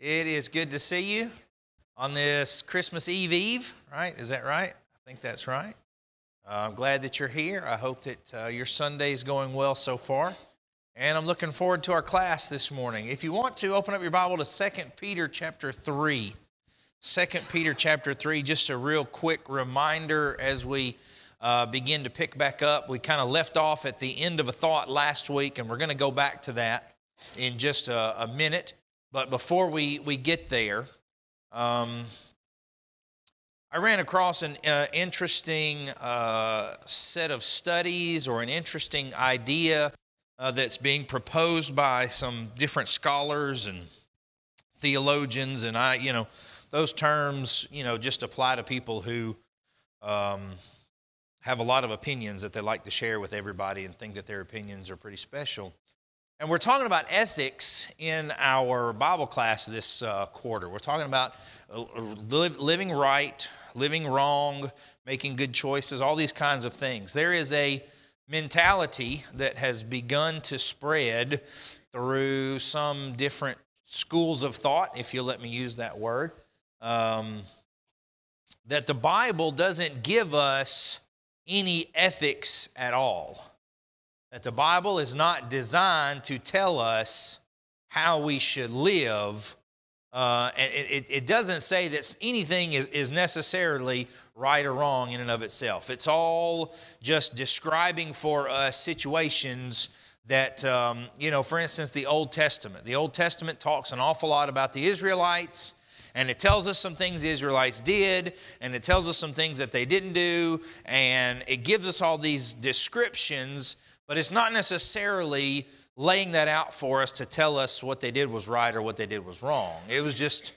It is good to see you on this Christmas Eve, right? Is that right? I think that's right. I'm glad that you're here. I hope that your Sunday is going well so far. And I'm looking forward to our class this morning. If you want to, open up your Bible to 2 Peter chapter 3. 2 Peter chapter 3, just a real quick reminder as we begin to pick back up. We kind of left off at the end of a thought last week, and we're going to go back to that in just a minute. But before we get there, I ran across an interesting set of studies or an interesting idea that's being proposed by some different scholars and theologians. And those terms, just apply to people who have a lot of opinions that they like to share with everybody and think that their opinions are pretty special. And we're talking about ethics in our Bible class this quarter. We're talking about living right, living wrong, making good choices, all these kinds of things. There is a mentality that has begun to spread through some different schools of thought, if you'll let me use that word, that the Bible doesn't give us any ethics at all. That the Bible is not designed to tell us how we should live. And it doesn't say that anything is necessarily right or wrong in and of itself. It's all just describing for us situations that, for instance, the Old Testament. The Old Testament talks an awful lot about the Israelites, and it tells us some things the Israelites did, and it tells us some things that they didn't do, and it gives us all these descriptions. But it's not necessarily laying that out for us to tell us what they did was right or what they did was wrong. It was just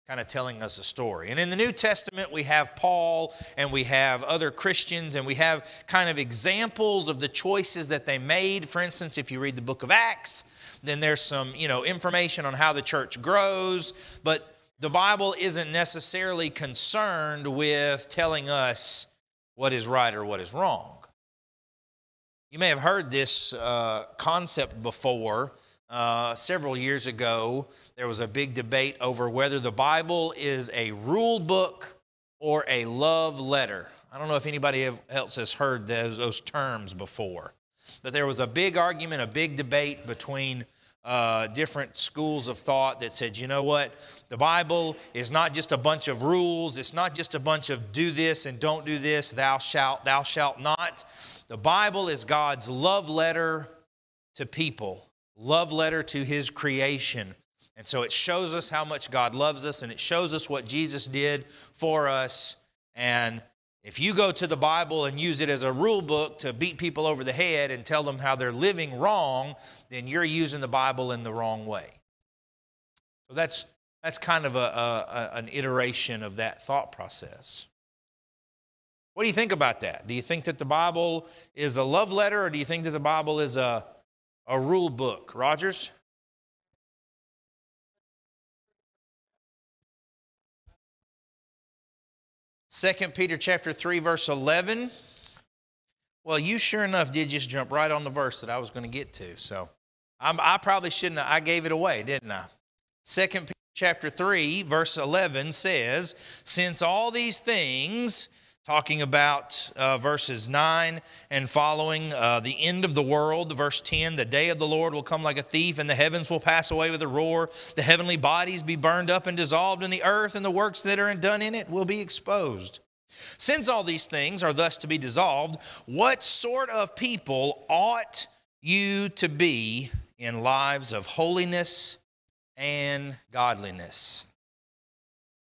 kind of telling us a story. And in the New Testament, we have Paul and we have other Christians and we have kind of examples of the choices that they made. For instance, if you read the book of Acts, then there's some, information on how the church grows. But the Bible isn't necessarily concerned with telling us what is right or what is wrong. You may have heard this concept before. Several years ago, there was a big debate over whether the Bible is a rule book or a love letter. I don't know if anybody else has heard those terms before. But there was a big argument, a big debate between different schools of thought that said, you know what, the Bible is not just a bunch of rules. It's not just a bunch of do this and don't do this, thou shalt not. The Bible is God's love letter to people, love letter to His creation. And so it shows us how much God loves us, and it shows us what Jesus did for us. And if you go to the Bible and use it as a rule book to beat people over the head and tell them how they're living wrong, then you're using the Bible in the wrong way. So that's kind of an iteration of that thought process. What do you think about that? Do you think that the Bible is a love letter, or do you think that the Bible is a rule book? Rogers? Second Peter chapter 3, verse 11. Well, you sure enough did just jump right on the verse that I was going to get to. So I probably shouldn't have. I gave it away, didn't I? 2 Peter chapter 3, verse 11 says, since all these things, talking about verses 9 and following, the end of the world, verse 10, the day of the Lord will come like a thief, and the heavens will pass away with a roar. The heavenly bodies be burned up and dissolved in the earth, and the works that are done in it will be exposed. Since all these things are thus to be dissolved, what sort of people ought you to be in lives of holiness and godliness?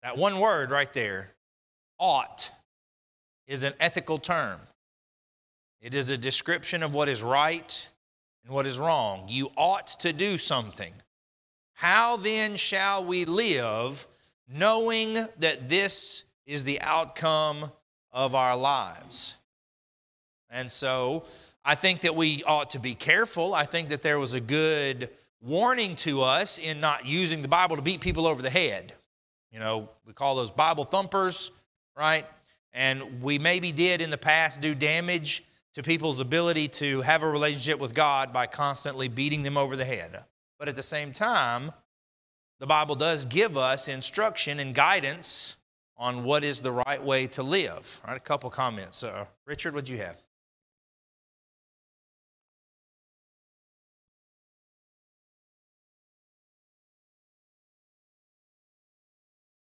That one word right there, ought, is an ethical term. It is a description of what is right and what is wrong. You ought to do something. How then shall we live, knowing that this is the outcome of our lives? And so I think that we ought to be careful. I think that there was a good warning to us in not using the Bible to beat people over the head. We call those Bible thumpers, right? And we maybe did in the past do damage to people's ability to have a relationship with God by constantly beating them over the head. But at the same time, the Bible does give us instruction and guidance on what is the right way to live. All right, a couple comments. Richard, what'd you have?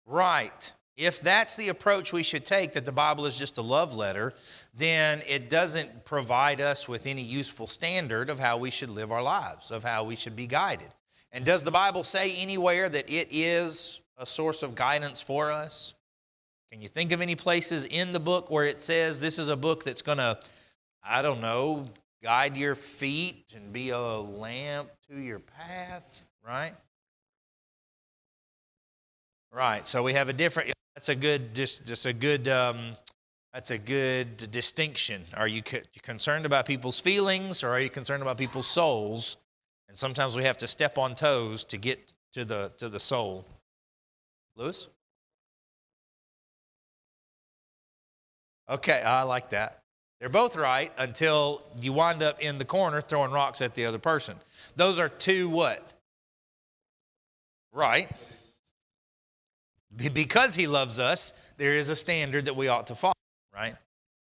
Right. If that's the approach we should take, that the Bible is just a love letter, then it doesn't provide us with any useful standard of how we should live our lives, of how we should be guided. And does the Bible say anywhere that it is a source of guidance for us? Can you think of any places in the book where it says this is a book that's going to, I don't know, guide your feet and be a lamp to your path, right? Right, so we have a different, that's a good, just a good, that's a good distinction. Are you concerned about people's feelings, or are you concerned about people's souls? And sometimes we have to step on toes to get to the soul. Lewis? Okay, I like that. They're both right until you wind up in the corner throwing rocks at the other person. Those are two what? Right. Because he loves us, there is a standard that we ought to follow, right?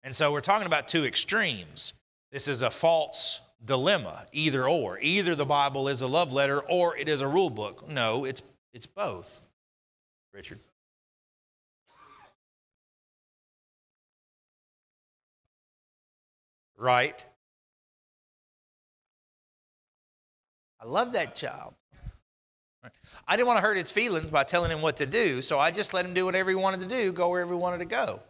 And so we're talking about two extremes. This is a false dilemma, either or. Either the Bible is a love letter or it is a rule book. No, it's both. Richard? Right. I love that child. I didn't want to hurt his feelings by telling him what to do, so I just let him do whatever he wanted to do, go wherever he wanted to go.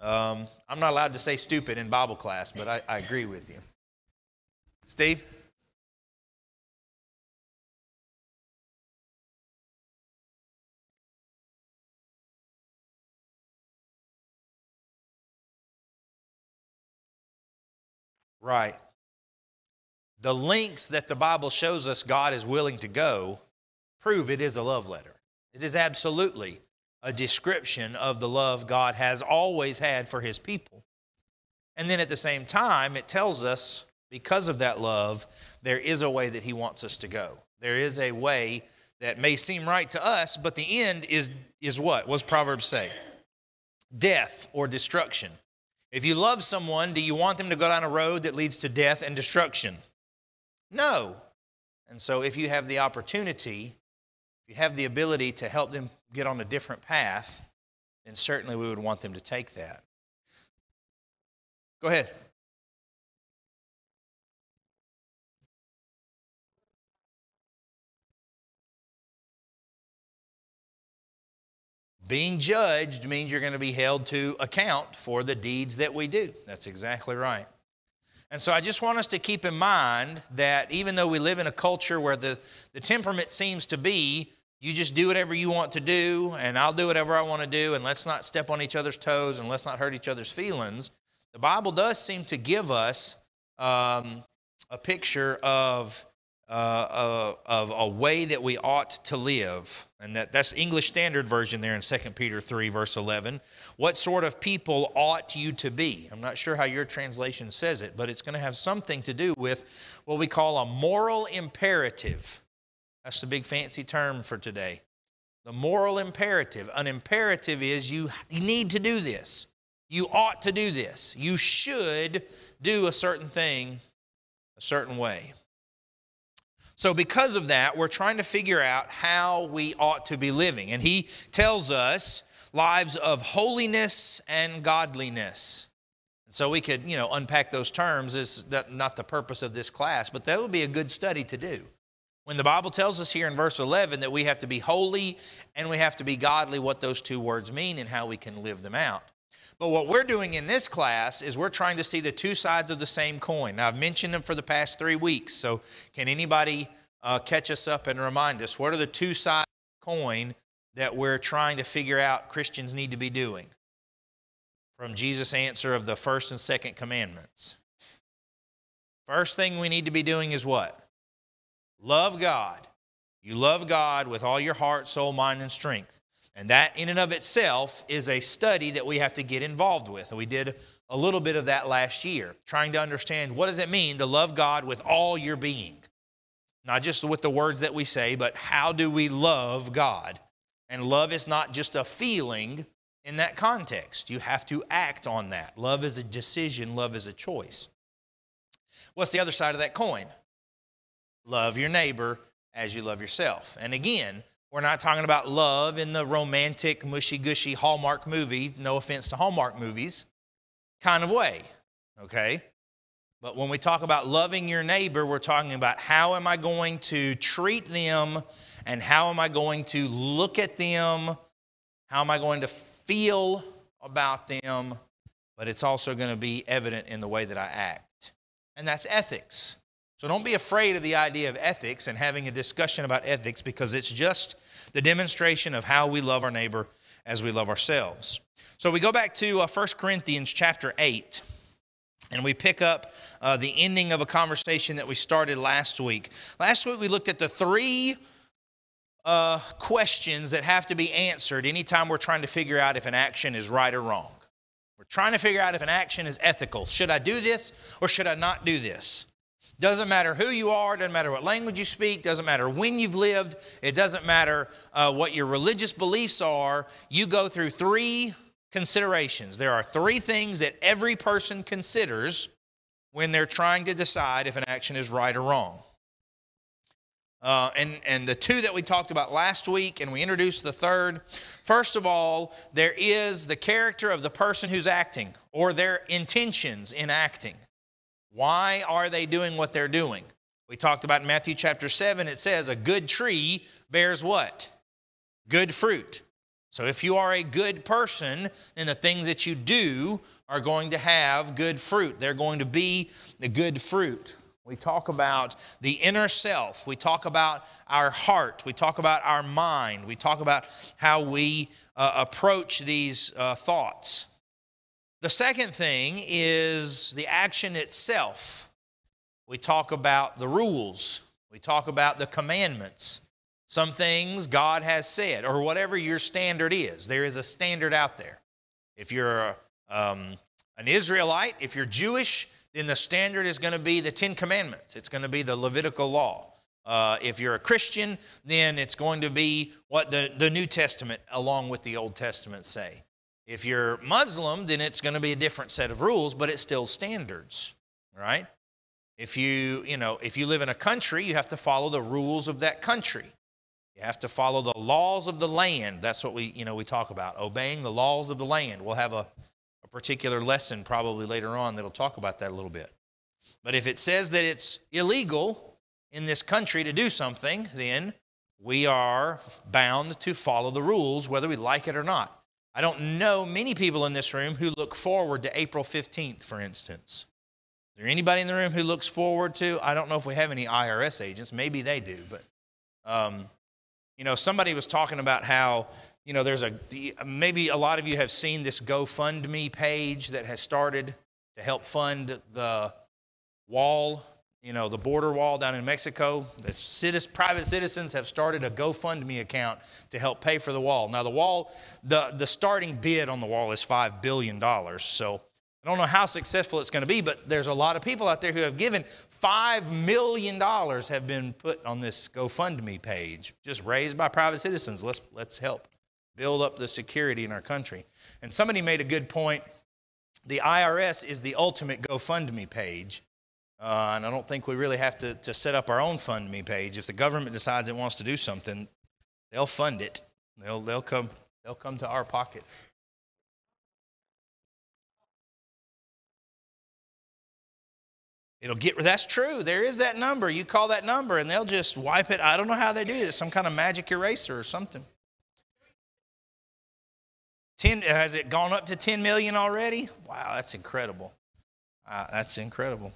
I'm not allowed to say stupid in Bible class, but I agree with you. Steve? Right. The lengths that the Bible shows us God is willing to go prove it is a love letter. It is absolutely a description of the love God has always had for his people. And then at the same time, it tells us, because of that love, there is a way that he wants us to go. There is a way that may seem right to us, but the end is what? What does Proverbs say? Death or destruction. If you love someone, do you want them to go down a road that leads to death and destruction? No. And so if you have the opportunity, if you have the ability to help them get on a different path, then certainly we would want them to take that. Go ahead. Being judged means you're going to be held to account for the deeds that we do. That's exactly right. And so I just want us to keep in mind that even though we live in a culture where the temperament seems to be, you just do whatever you want to do, and I'll do whatever I want to do, and let's not step on each other's toes, and let's not hurt each other's feelings, the Bible does seem to give us a picture of a way that we ought to live. And that's English Standard Version there in 2 Peter 3, verse 11. What sort of people ought you to be? I'm not sure how your translation says it, but it's going to have something to do with what we call a moral imperative. That's the big fancy term for today. The moral imperative. An imperative is you need to do this. You ought to do this. You should do a certain thing a certain way. So because of that, we're trying to figure out how we ought to be living. And he tells us lives of holiness and godliness. And so we could, unpack those terms. Is not the purpose of this class, but that would be a good study to do. When the Bible tells us here in verse 11 that we have to be holy and we have to be godly, what those two words mean and how we can live them out. But what we're doing in this class is we're trying to see the two sides of the same coin. Now, I've mentioned them for the past 3 weeks, so can anybody catch us up and remind us, what are the two sides of the coin that we're trying to figure out Christians need to be doing? From Jesus' answer of the first and second commandments. First thing we need to be doing is what? Love God. You love God with all your heart, soul, mind, and strength. And that in and of itself is a study that we have to get involved with. And we did a little bit of that last year, trying to understand what does it mean to love God with all your being. Not just with the words that we say, but how do we love God? And love is not just a feeling in that context. You have to act on that. Love is a decision. Love is a choice. What's the other side of that coin? Love your neighbor as you love yourself. And again, we're not talking about love in the romantic, mushy-gushy Hallmark movie, no offense to Hallmark movies, kind of way, okay? But when we talk about loving your neighbor, we're talking about how am I going to treat them and how am I going to look at them, how am I going to feel about them, but it's also going to be evident in the way that I act. And that's ethics. So don't be afraid of the idea of ethics and having a discussion about ethics, because it's just the demonstration of how we love our neighbor as we love ourselves. So we go back to 1 Corinthians chapter 8, and we pick up the ending of a conversation that we started last week. Last week we looked at the three questions that have to be answered anytime we're trying to figure out if an action is right or wrong. We're trying to figure out if an action is ethical. Should I do this or should I not do this? Doesn't matter who you are, doesn't matter what language you speak, doesn't matter when you've lived, it doesn't matter what your religious beliefs are. You go through three considerations. There are three things that every person considers when they're trying to decide if an action is right or wrong. And the two that we talked about last week, and we introduced the third. First of all, there is the character of the person who's acting, or their intentions in acting. Why are they doing what they're doing? We talked about in Matthew chapter 7, it says a good tree bears what? Good fruit. So if you are a good person, then the things that you do are going to have good fruit. They're going to be the good fruit. We talk about the inner self. We talk about our heart. We talk about our mind. We talk about how we approach these thoughts. The second thing is the action itself. We talk about the rules. We talk about the commandments. Some things God has said, or whatever your standard is. There is a standard out there. If you're an Israelite, if you're Jewish, then the standard is going to be the Ten Commandments. It's going to be the Levitical law. If you're a Christian, then it's going to be what the New Testament along with the Old Testament say. If you're Muslim, then it's going to be a different set of rules, but it's still standards, right? If you live in a country, you have to follow the rules of that country. You have to follow the laws of the land. That's what we talk about, obeying the laws of the land. We'll have a particular lesson probably later on that'll talk about that a little bit. But if it says that it's illegal in this country to do something, then we are bound to follow the rules whether we like it or not. I don't know many people in this room who look forward to April 15th, for instance. Is there anybody in the room who looks forward to? I don't know if we have any IRS agents. Maybe they do. But, somebody was talking about how, maybe a lot of you have seen this GoFundMe page that has started to help fund the wall, the border wall down in Mexico. The private citizens have started a GoFundMe account to help pay for the wall. Now the wall, the starting bid on the wall is $5 billion. So I don't know how successful it's going to be, but there's a lot of people out there who have given $5 million have been put on this GoFundMe page, just raised by private citizens. Let's help build up the security in our country. And somebody made a good point. The IRS is the ultimate GoFundMe page. And I don't think we really have to set up our own FundMe page. If the government decides it wants to do something, they'll fund it. They'll come to our pockets. That's true. There is that number. You call that number and they'll just wipe it. I don't know how they do it. It's some kind of magic eraser or something. Has it gone up to 10 million already? Wow, that's incredible. That's incredible.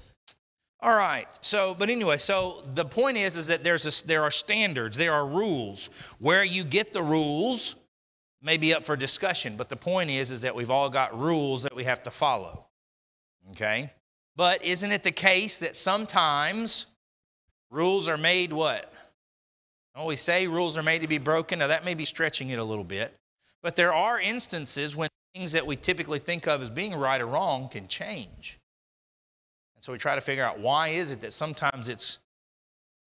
All right. So the point is that there are standards, there are rules. Where you get the rules may be up for discussion, but the point is that we've all got rules that we have to follow. Okay? But isn't it the case that sometimes rules are made what? We say rules are made to be broken. Now that may be stretching it a little bit. But there are instances when things that we typically think of as being right or wrong can change. And so we try to figure out why is it that sometimes it's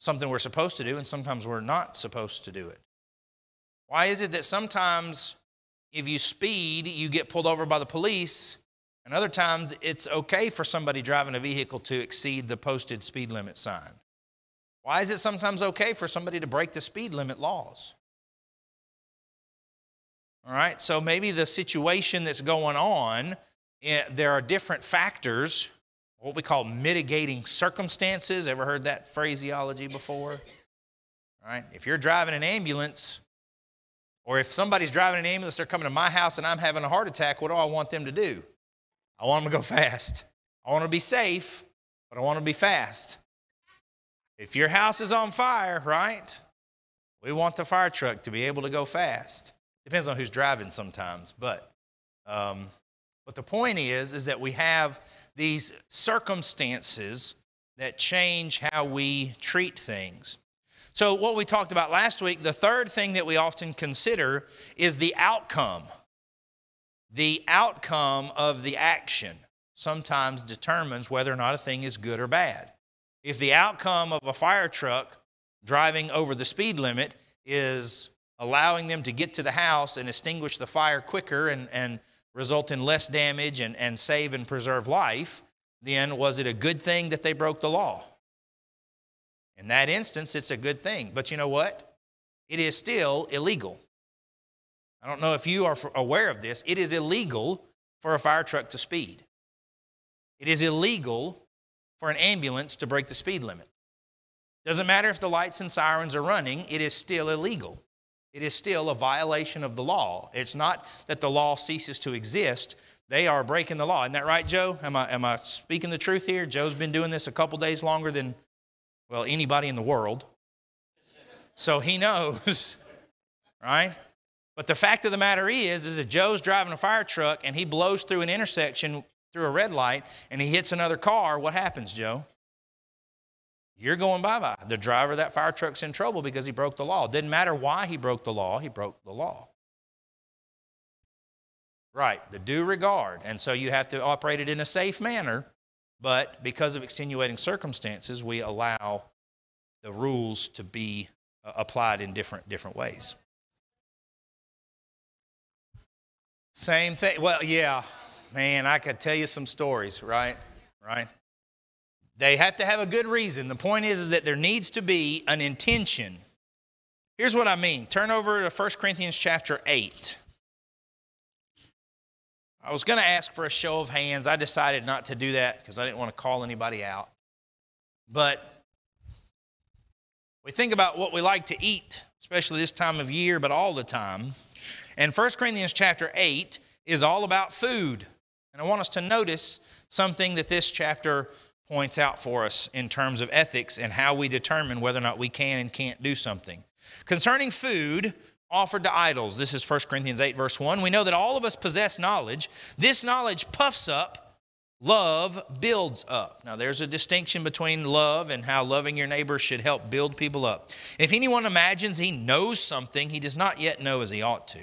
something we're supposed to do and sometimes we're not supposed to do it? Why is it that sometimes if you speed, you get pulled over by the police, and other times it's okay for somebody driving a vehicle to exceed the posted speed limit sign? Why is it sometimes okay for somebody to break the speed limit laws? All right, so maybe the situation that's going on, there are different factors, what we call mitigating circumstances. Ever heard that phraseology before? All right, if you're driving an ambulance, or if somebody's driving an ambulance, they're coming to my house and I'm having a heart attack, what do I want them to do? I want them to go fast. I want to be safe, but I want to be fast. If your house is on fire, right, we want the fire truck to be able to go fast. Depends on who's driving sometimes, but the point is that we have these circumstances that change how we treat things. So what we talked about last week, the third thing that we often consider is the outcome. The outcome of the action sometimes determines whether or not a thing is good or bad. If the outcome of a fire truck driving over the speed limit is allowing them to get to the house and extinguish the fire quicker and result in less damage and save and preserve life, then was it a good thing that they broke the law? In that instance, it's a good thing. But you know what? It is still illegal. I don't know if you are aware of this. It is illegal for a fire truck to speed. It is illegal for an ambulance to break the speed limit. Doesn't matter if the lights and sirens are running, it is still illegal. It is still a violation of the law. It's not that the law ceases to exist. They are breaking the law. Isn't that right, Joe? Am I speaking the truth here? Joe's been doing this a couple days longer than, well, anybody in the world. So he knows, right? But the fact of the matter is that Joe's driving a fire truck and he blows through an intersection through a red light and he hits another car. What happens, Joe? You're going bye-bye. The driver of that fire truck's in trouble because he broke the law. It didn't matter why he broke the law, he broke the law. Right, the due regard. And so you have to operate it in a safe manner, but because of extenuating circumstances, we allow the rules to be applied in different ways. Same thing. Well, yeah, man, I could tell you some stories, right? Right? They have to have a good reason. The point is that there needs to be an intention. Here's what I mean. Turn over to 1 Corinthians chapter 8. I was going to ask for a show of hands. I decided not to do that because I didn't want to call anybody out. But we think about what we like to eat, especially this time of year, but all the time. And 1 Corinthians chapter 8 is all about food. And I want us to notice something that this chapter points out for us in terms of ethics and how we determine whether or not we can and can't do something. Concerning food offered to idols, this is 1 Corinthians 8 verse 1, we know that all of us possess knowledge. This knowledge puffs up, love builds up. Now there's a distinction between love and how loving your neighbor should help build people up. If anyone imagines he knows something, he does not yet know as he ought to.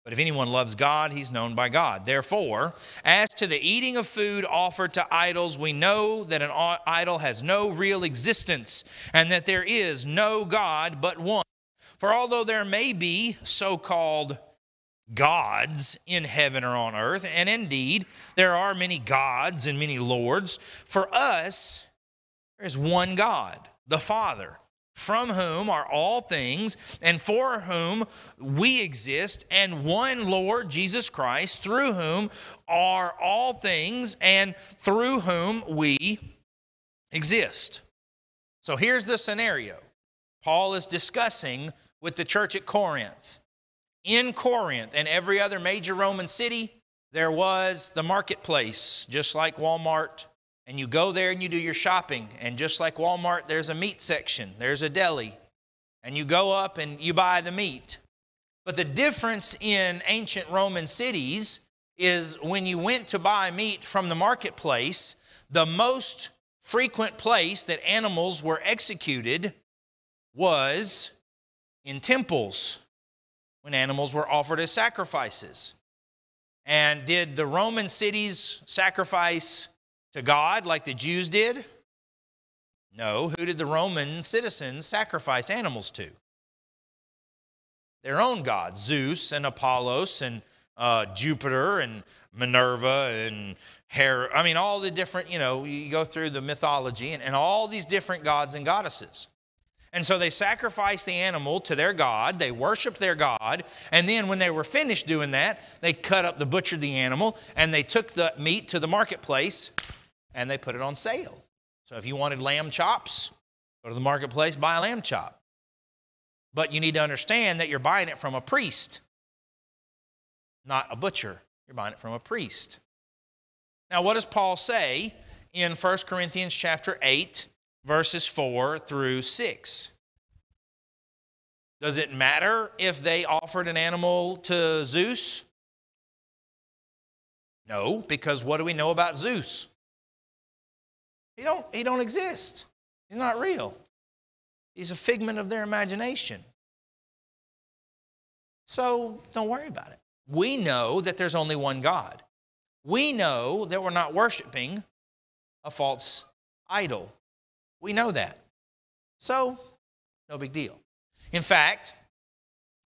But if anyone loves God, he's known by God. Therefore, as to the eating of food offered to idols, we know that an idol has no real existence and that there is no God but one. For although there may be so-called gods in heaven or on earth, and indeed there are many gods and many lords, for us there is one God, the Father, from whom are all things, and for whom we exist, and one Lord, Jesus Christ, through whom are all things, and through whom we exist. So here's the scenario. Paul is discussing with the church at Corinth. In Corinth and every other major Roman city, there was the marketplace, just like Walmart. And you go there and you do your shopping. And just like Walmart, there's a meat section. There's a deli. And you go up and you buy the meat. But the difference in ancient Roman cities is when you went to buy meat from the marketplace, the most frequent place that animals were executed was in temples, when animals were offered as sacrifices. And did the Roman cities sacrifice to God like the Jews did? No, who did the Roman citizens sacrifice animals to? Their own gods, Zeus and Apollos and Jupiter and Minerva and Hera. I mean, all the different, you go through the mythology and all these different gods and goddesses. And so they sacrificed the animal to their god, they worshiped their god, and then when they were finished doing that, they butchered the animal, and they took the meat to the marketplace, and they put it on sale. So if you wanted lamb chops, go to the marketplace, buy a lamb chop. But you need to understand that you're buying it from a priest, not a butcher. You're buying it from a priest. Now, what does Paul say in 1 Corinthians chapter 8, verses 4 through 6? Does it matter if they offered an animal to Zeus? No, because what do we know about Zeus? He don't exist. He's not real. He's a figment of their imagination. So don't worry about it. We know that there's only one God. We know that we're not worshiping a false idol. We know that. So, no big deal. In fact,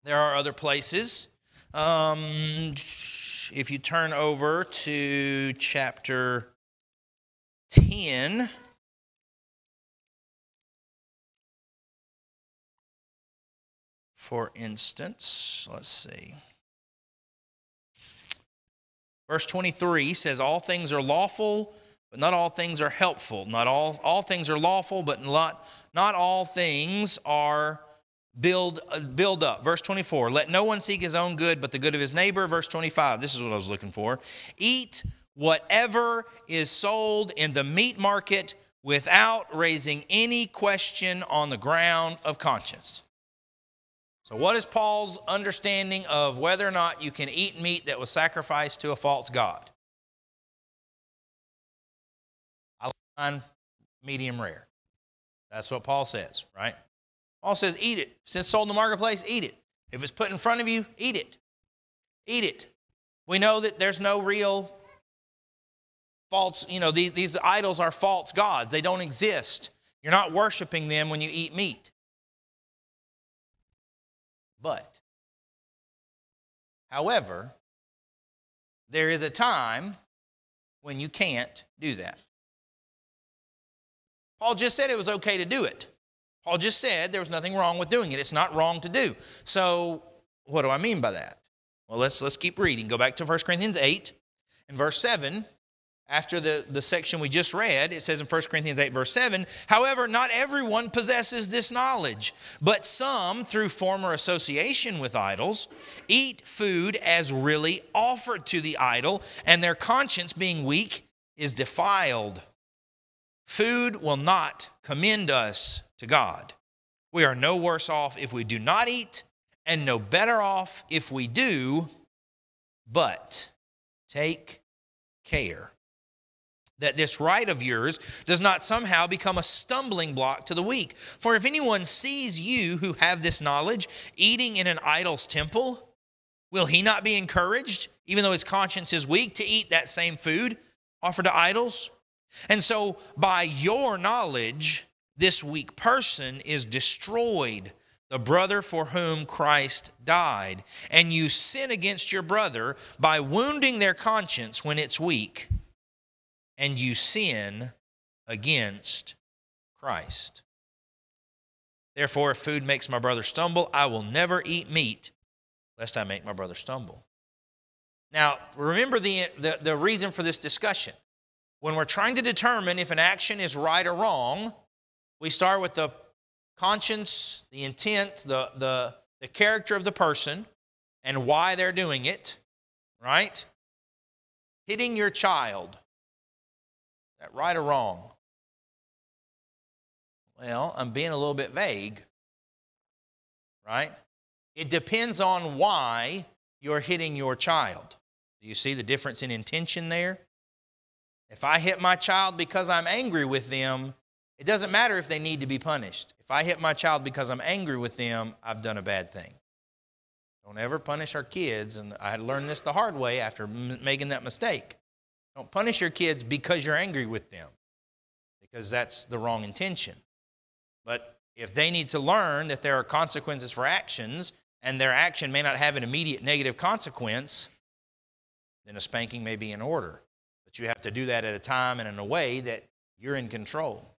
there are other places. If you turn over to chapter 10, for instance, let's see. Verse 23 says, all things are lawful, but not all things are helpful. Not all things are lawful, but not all things are build up. Verse 24, let no one seek his own good, but the good of his neighbor. Verse 25, this is what I was looking for. Eat whatever is sold in the meat market without raising any question on the ground of conscience. So what is Paul's understanding of whether or not you can eat meat that was sacrificed to a false god? I like mine medium rare. That's what Paul says, right? Paul says eat it. If it's sold in the marketplace, eat it. If it's put in front of you, eat it. Eat it. We know that there's no real false, these idols are false gods. They don't exist. You're not worshiping them when you eat meat. However, there is a time when you can't do that. Paul just said it was okay to do it. Paul just said there was nothing wrong with doing it. It's not wrong to do. So what do I mean by that? Well, let's keep reading. Go back to 1 Corinthians 8 and verse 7. After the section we just read, it says in 1 Corinthians 8, verse 7, however, not everyone possesses this knowledge, but some, through former association with idols, eat food as really offered to the idol, and their conscience, being weak, is defiled. Food will not commend us to God. We are no worse off if we do not eat, and no better off if we do, but take care that this right of yours does not somehow become a stumbling block to the weak. For if anyone sees you who have this knowledge eating in an idol's temple, will he not be encouraged, even though his conscience is weak, to eat that same food offered to idols? And so by your knowledge, this weak person is destroyed, the brother for whom Christ died. And you sin against your brother by wounding their conscience when it's weak. And you sin against Christ. Therefore, if food makes my brother stumble, I will never eat meat, lest I make my brother stumble. Now, remember the reason for this discussion. When we're trying to determine if an action is right or wrong, we start with the conscience, the intent, the character of the person, and why they're doing it, right? Hitting your child. Is that right or wrong? Well, I'm being a little bit vague, right? It depends on why you're hitting your child. Do you see the difference in intention there? If I hit my child because I'm angry with them, it doesn't matter if they need to be punished. If I hit my child because I'm angry with them, I've done a bad thing. Don't ever punish our kids, and I had learned this the hard way after making that mistake. Don't punish your kids because you're angry with them. They because that's the wrong intention. But if they need to learn that there are consequences for actions, and their action may not have an immediate negative consequence, then a spanking may be in order. But you have to do that at a time and in a way that you're in control.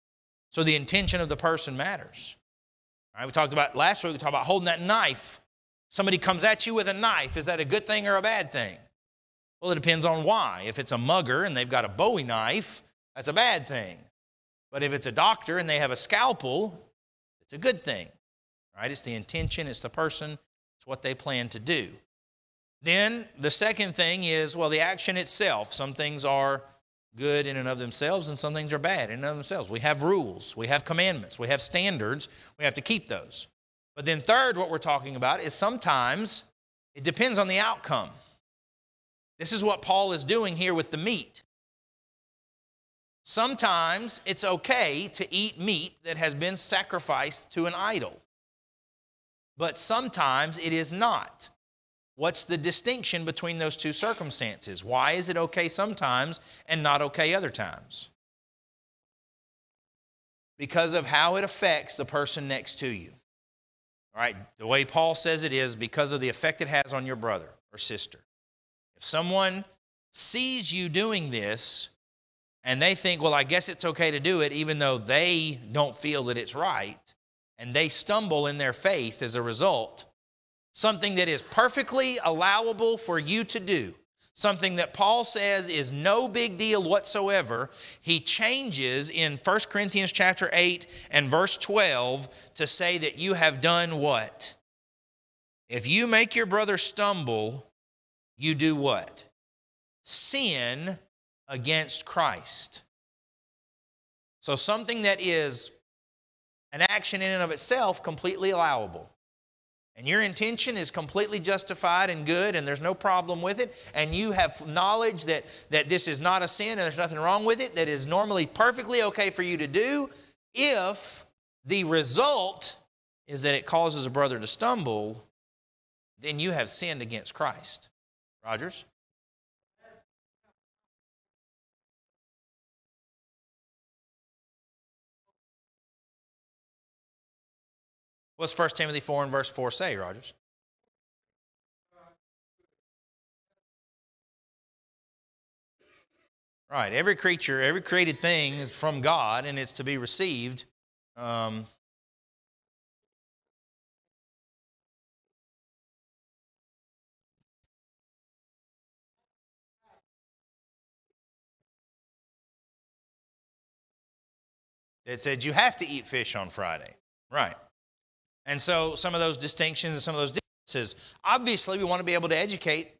So the intention of the person matters. All right, we talked about last week, we talked about holding that knife. Somebody comes at you with a knife. Is that a good thing or a bad thing? Well, it depends on why. If it's a mugger and they've got a Bowie knife, that's a bad thing. But if it's a doctor and they have a scalpel, it's a good thing. Right? It's the intention, it's the person, it's what they plan to do. Then the second thing is, well, the action itself. Some things are good in and of themselves, and some things are bad in and of themselves. We have rules, we have commandments, we have standards, we have to keep those. But then third, what we're talking about is sometimes it depends on the outcome. This is what Paul is doing here with the meat. Sometimes it's okay to eat meat that has been sacrificed to an idol. But sometimes it is not. What's the distinction between those two circumstances? Why is it okay sometimes and not okay other times? Because of how it affects the person next to you. All right, the way Paul says it is because of the effect it has on your brother or sister. If someone sees you doing this and they think, well, I guess it's okay to do it, even though they don't feel that it's right, and they stumble in their faith as a result, something that is perfectly allowable for you to do, something that Paul says is no big deal whatsoever, he changes in 1 Corinthians chapter 8 and verse 12 to say that you have done what? If you make your brother stumble, you do what? Sin against Christ. So something that is an action in and of itself completely allowable. And your intention is completely justified and good, and there's no problem with it, and you have knowledge that this is not a sin and there's nothing wrong with it, that is normally perfectly okay for you to do, if the result is that it causes a brother to stumble, then you have sinned against Christ. Rogers? What's 1 Timothy 4 and verse 4 say, Rogers? Right. Every creature, every created thing is from God, and it's to be received. It said you have to eat fish on Friday. Right. And so some of those distinctions and some of those differences, obviously we want to be able to educate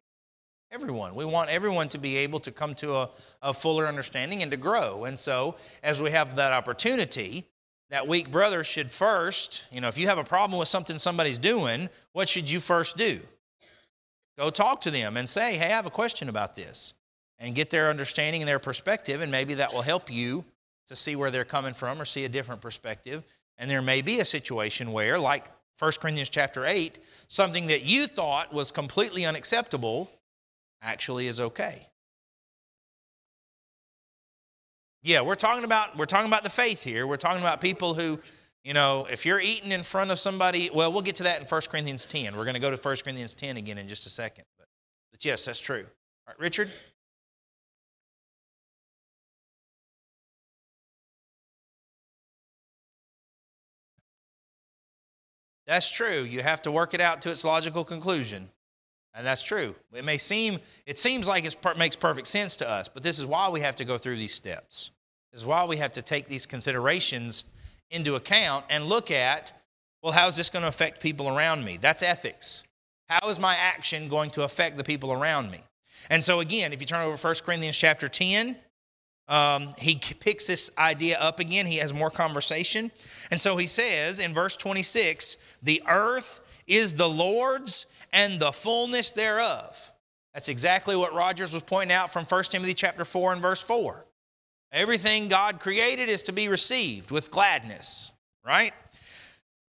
everyone. We want everyone to be able to come to a fuller understanding and to grow. And so as we have that opportunity, that weak brother should first, if you have a problem with something somebody's doing, what should you first do? Go talk to them and say, hey, I have a question about this. And get their understanding and their perspective, and maybe that will help you to see where they're coming from or see a different perspective. And there may be a situation where, like 1 Corinthians chapter 8, something that you thought was completely unacceptable actually is okay. Yeah, we're talking about the faith here. We're talking about people who, if you're eating in front of somebody, well, we'll get to that in 1 Corinthians 10. We're going to go to 1 Corinthians 10 again in just a second. But yes, that's true. All right, Richard? That's true. You have to work it out to its logical conclusion. And that's true. It seems like it makes perfect sense to us, but this is why we have to go through these steps. This is why we have to take these considerations into account and look at, well, how is this going to affect people around me? That's ethics. How is my action going to affect the people around me? And so again, if you turn over 1 Corinthians chapter 10, he picks this idea up again. He has more conversation. And so he says in verse 26, the earth is the Lord's and the fullness thereof. That's exactly what Rogers was pointing out from 1 Timothy chapter 4 and verse 4. Everything God created is to be received with gladness, right?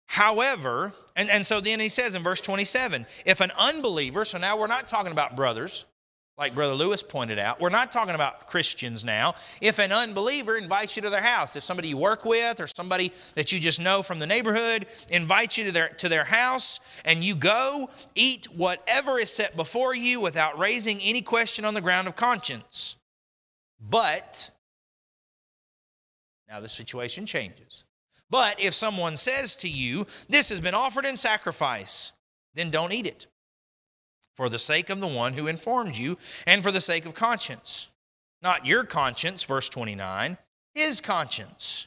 However, and so then he says in verse 27, if an unbeliever, so now we're not talking about brothers, like Brother Lewis pointed out. We're not talking about Christians now. If an unbeliever invites you to their house, if somebody you work with or somebody that you just know from the neighborhood invites you to their house, and you go, eat whatever is set before you without raising any question on the ground of conscience. But, now the situation changes. But if someone says to you, this has been offered in sacrifice, then don't eat it, for the sake of the one who informed you and for the sake of conscience. Not your conscience, verse 29, his conscience.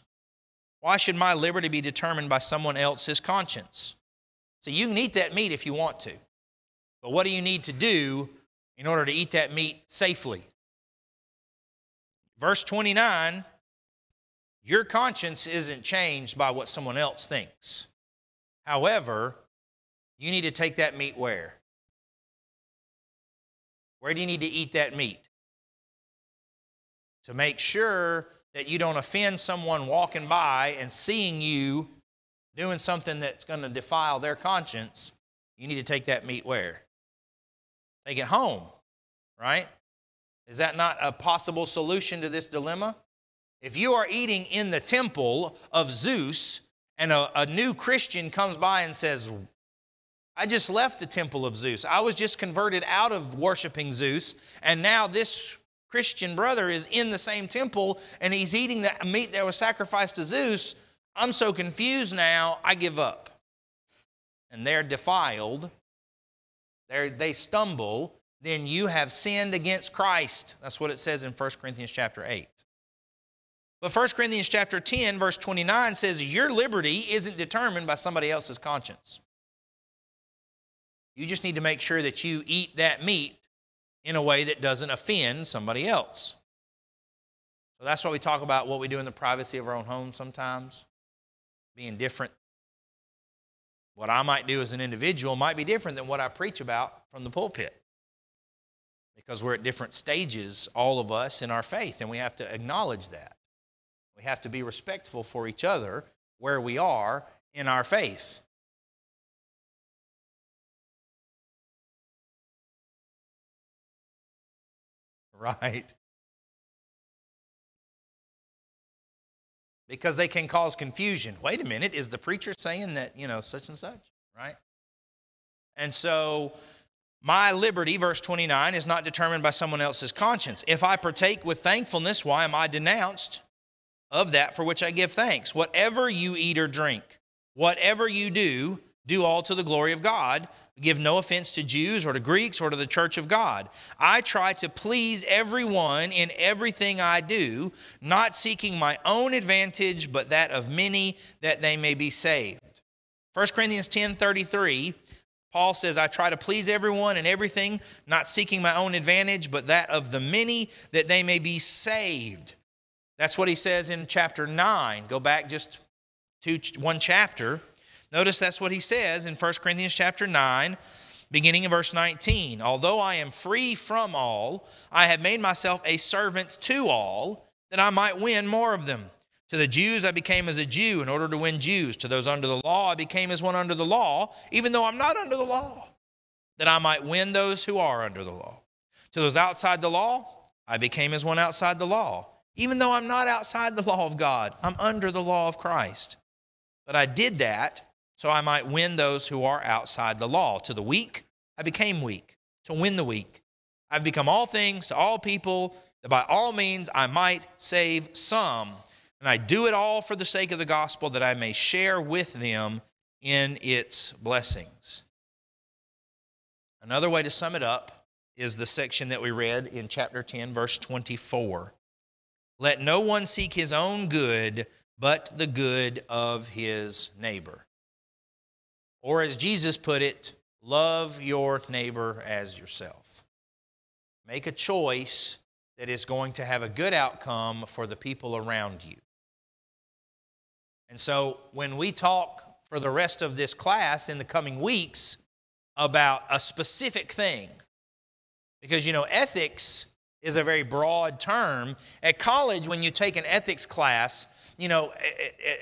Why should my liberty be determined by someone else's conscience? So you can eat that meat if you want to, but what do you need to do in order to eat that meat safely? Verse 29, your conscience isn't changed by what someone else thinks. However, you need to take that meat where? Where do you need to eat that meat? To make sure that you don't offend someone walking by and seeing you doing something that's going to defile their conscience, you need to take that meat where? Take it home, right? Is that not a possible solution to this dilemma? If you are eating in the temple of Zeus and a new Christian comes by and says, I just left the temple of Zeus. I was just converted out of worshiping Zeus, and now this Christian brother is in the same temple and he's eating the meat that was sacrificed to Zeus. I'm so confused now, I give up. And they're defiled. They stumble. Then you have sinned against Christ. That's what it says in 1 Corinthians chapter 8. But 1 Corinthians chapter 10, verse 29 says your liberty isn't determined by somebody else's conscience. You just need to make sure that you eat that meat in a way that doesn't offend somebody else. So that's why we talk about what we do in the privacy of our own home sometimes, being different. What I might do as an individual might be different than what I preach about from the pulpit, because we're at different stages, all of us, in our faith, and we have to acknowledge that. We have to be respectful for each other where we are in our faith. Right. Because they can cause confusion. Wait a minute, is the preacher saying that, such and such, right? And so my liberty, verse 29, is not determined by someone else's conscience. If I partake with thankfulness, why am I denounced of that for which I give thanks? Whatever you eat or drink, whatever you do, do all to the glory of God. Give no offense to Jews or to Greeks or to the church of God. I try to please everyone in everything I do, not seeking my own advantage, but that of many, that they may be saved. 1 Corinthians 10:33, Paul says, I try to please everyone in everything, not seeking my own advantage, but that of the many, that they may be saved. That's what he says in chapter 9. Go back just one chapter. Notice that's what he says in 1 Corinthians chapter 9, beginning in verse 19. Although I am free from all, I have made myself a servant to all, that I might win more of them. To the Jews I became as a Jew in order to win Jews. To those under the law I became as one under the law, even though I'm not under the law, that I might win those who are under the law. To those outside the law I became as one outside the law, even though I'm not outside the law of God. I'm under the law of Christ. But I did that so I might win those who are outside the law. To the weak, I became weak, to win the weak. I've become all things to all people, that by all means I might save some. And I do it all for the sake of the gospel, that I may share with them in its blessings. Another way to sum it up is the section that we read in chapter 10, verse 24. Let no one seek his own good, but the good of his neighbor. Or as Jesus put it, love your neighbor as yourself. Make a choice that is going to have a good outcome for the people around you. And so when we talk for the rest of this class in the coming weeks about a specific thing, because ethics is a very broad term. At college, when you take an ethics class,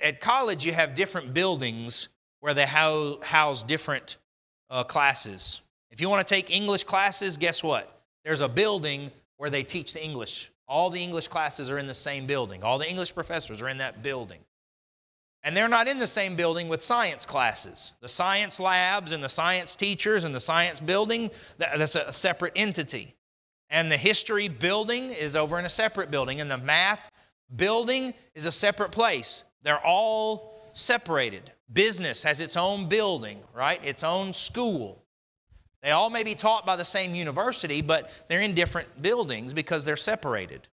at college you have different buildings where they house different classes. If you want to take English classes, guess what? there's a building where they teach the English. All the English classes are in the same building. All the English professors are in that building. And they're not in the same building with science classes. The science labs and the science teachers and the science building, that's a separate entity. And the history building is over in a separate building. And the math building is a separate place. They're all separated. Business has its own building, right? Its own school. They all may be taught by the same university, but they're in different buildings because they're separated.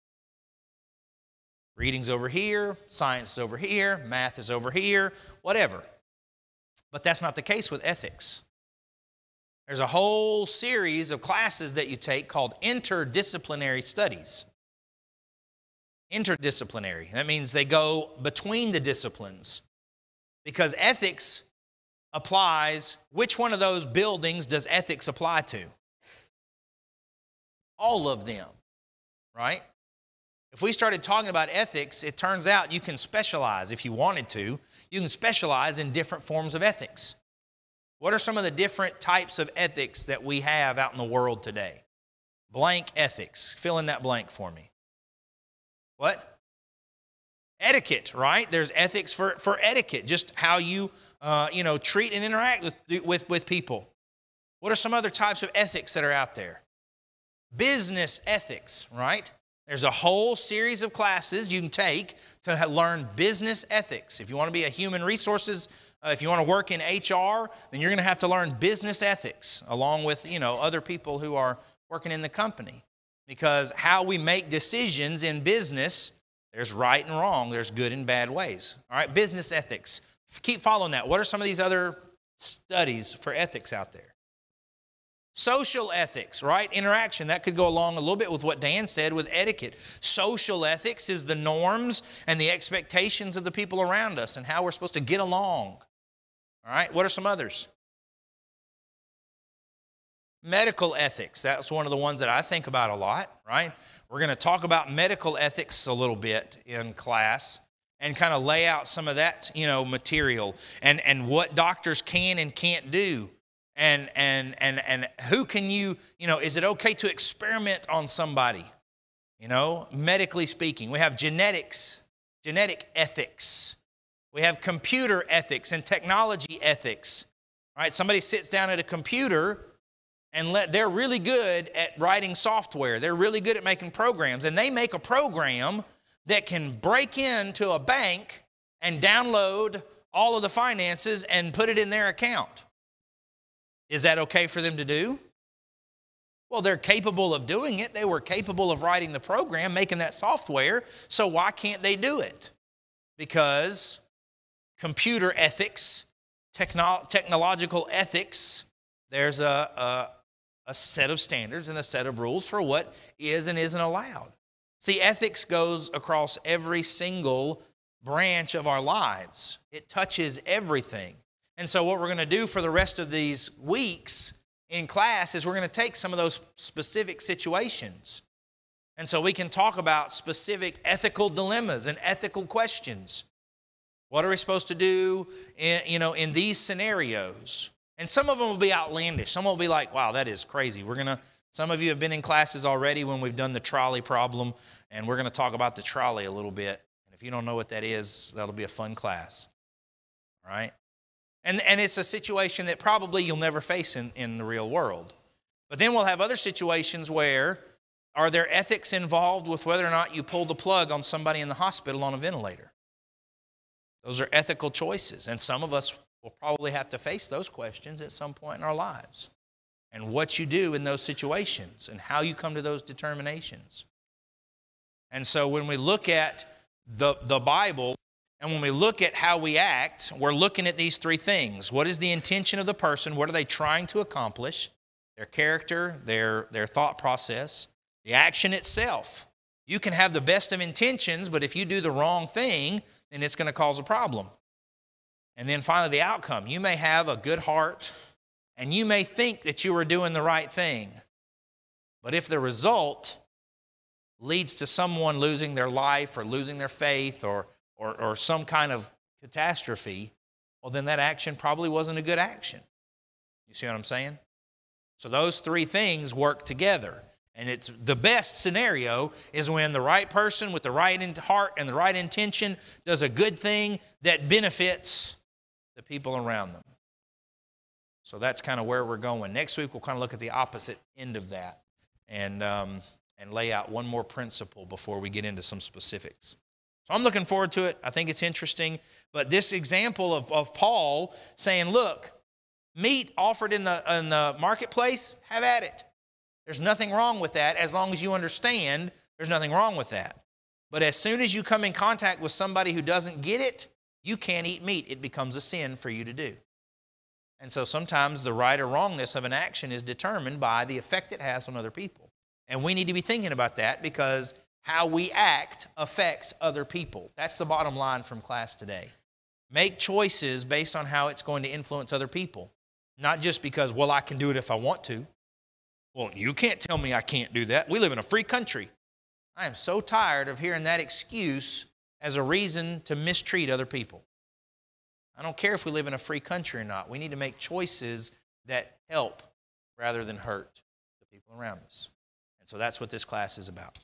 Reading's over here, science is over here, math is over here, whatever. But that's not the case with ethics. There's a whole series of classes that you take called interdisciplinary studies. Interdisciplinary. That means they go between the disciplines. Because ethics applies, which one of those buildings does ethics apply to? All of them, right? If we started talking about ethics, it turns out you can specialize, if you wanted to, you can specialize in different forms of ethics. What are some of the different types of ethics that we have out in the world today? Blank ethics. Fill in that blank for me. What? Etiquette, right? There's ethics for etiquette, just how you treat and interact with people. What are some other types of ethics that are out there? Business ethics, right? There's a whole series of classes you can take to learn business ethics. If you want to be a human resources, if you want to work in HR, then you're going to have to learn business ethics along with, other people who are working in the company. Because how we make decisions in business, there's right and wrong. There's good and bad ways. All right, business ethics. Keep following that. What are some of these other studies for ethics out there? Social ethics, right? Interaction. That could go along a little bit with what Dan said with etiquette. Social ethics is the norms and the expectations of the people around us and how we're supposed to get along. All right, what are some others? Medical ethics. That's one of the ones that I think about a lot, right? We're going to talk about medical ethics a little bit in class and kind of lay out some of that, material and what doctors can and can't do. And who can is it okay to experiment on somebody? Medically speaking. We have genetic ethics. We have computer ethics and technology ethics. Right? Somebody sits down at a computer and they're really good at writing software. They're really good at making programs. And they make a program that can break into a bank and download all of the finances and put it in their account. Is that okay for them to do? Well, they're capable of doing it. They were capable of writing the program, making that software. So why can't they do it? Because computer ethics, technological ethics, there's a set of standards and a set of rules for what is and isn't allowed. See, ethics goes across every single branch of our lives. It touches everything. And so what we're going to do for the rest of these weeks in class is we're going to take some of those specific situations. And so we can talk about specific ethical dilemmas and ethical questions. What are we supposed to do in these scenarios? And some of them will be outlandish. Some will be like, wow, that is crazy. Some of you have been in classes already when we've done the trolley problem, and we're going to talk about the trolley a little bit. And if you don't know what that is, that'll be a fun class. All right? And it's a situation that probably you'll never face in the real world. But then we'll have other situations where, are there ethics involved with whether or not you pull the plug on somebody in the hospital on a ventilator? Those are ethical choices. And some of us will probably have to face those questions at some point in our lives. And what you do in those situations and how you come to those determinations. And so when we look at the Bible, and when we look at how we act, we're looking at these three things. What is the intention of the person? What are they trying to accomplish? Their character, their thought process, the action itself. You can have the best of intentions, but if you do the wrong thing, then it's going to cause a problem. And then finally, the outcome. You may have a good heart, and you may think that you are doing the right thing. But if the result leads to someone losing their life or losing their faith or some kind of catastrophe, well, then that action probably wasn't a good action. You see what I'm saying? So those three things work together. And it's the best scenario is when the right person with the right heart and the right intention does a good thing that benefits the people around them. So that's kind of where we're going. Next week, we'll kind of look at the opposite end of that and lay out one more principle before we get into some specifics. So I'm looking forward to it. I think it's interesting. But this example of Paul saying, look, meat offered in the marketplace, have at it. There's nothing wrong with that as long as you understand there's nothing wrong with that. But as soon as you come in contact with somebody who doesn't get it, you can't eat meat. It becomes a sin for you to do. And so sometimes the right or wrongness of an action is determined by the effect it has on other people. And we need to be thinking about that because how we act affects other people. That's the bottom line from class today. Make choices based on how it's going to influence other people. Not just because, well, I can do it if I want to. Well, you can't tell me I can't do that. We live in a free country. I am so tired of hearing that excuse as a reason to mistreat other people. I don't care if we live in a free country or not. We need to make choices that help rather than hurt the people around us. And so that's what this class is about.